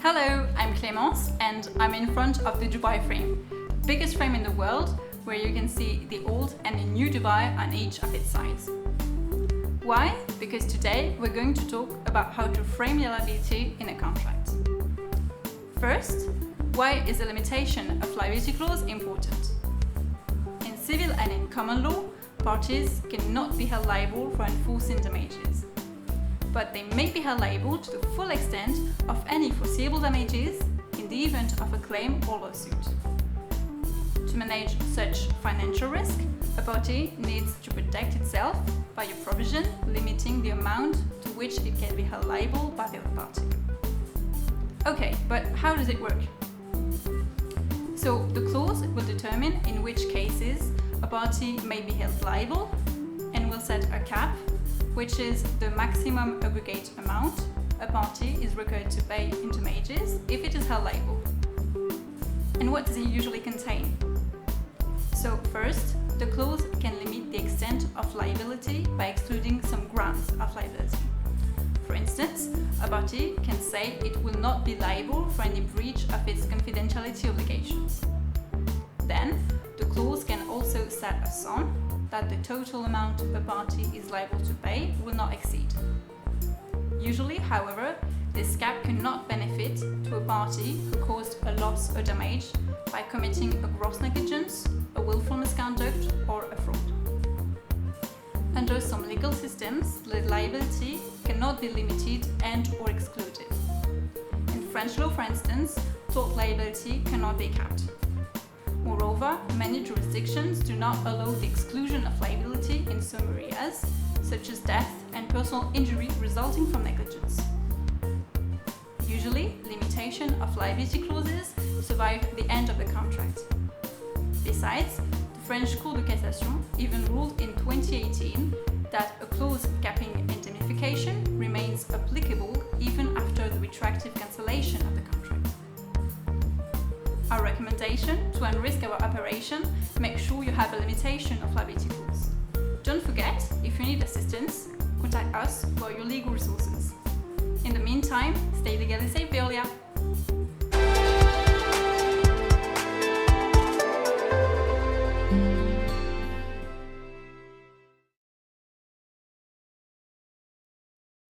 Hello, I'm Clémence and I'm in front of the Dubai frame, biggest frame in the world where you can see the old and the new Dubai on each of its sides. Why? Because today we're going to talk about how to frame liability in a contract. First, why is the limitation of liability clause important? In civil and in common law, parties cannot be held liable for enforcing damages, but they may be held liable to the full extent of any foreseeable damages in the event of a claim or lawsuit. To manage such financial risk, a party needs to protect itself by a provision limiting the amount to which it can be held liable by the other party. Okay, but how does it work? So the clause will determine in which cases a party may be held liable and will set a cap, which is the maximum aggregate amount a party is required to pay in damages if it is held liable. And what does it usually contain? So first, the clause can limit the extent of liability by excluding some grounds of liability. For instance, a party can say it will not be liable for any breach of its confidentiality obligations. Then, the clause can also set a sum that the total amount a party is liable to pay will not exceed. Usually, however, this cap cannot benefit to a party who caused a loss or damage by committing a gross negligence, a willful misconduct, or a fraud. Under some legal systems, the liability cannot be limited and/or excluded. In French law, for instance, tort liability cannot be capped. Moreover, many jurisdictions do not allow the exclusion of liability in some areas, such as death and personal injury resulting from negligence. Usually, limitation of liability clauses survive the end of the contract. Besides, the French Cour de Cassation even ruled in 2018 that a clause capping indemnification remains applicable even after the retroactive cancellation of the contract. Our recommendation to unrisk our operation: make sure you have a limitation of liability clause. Don't forget, if you need assistance, contact us for your legal resources. In the meantime, stay legally safe, Veolia!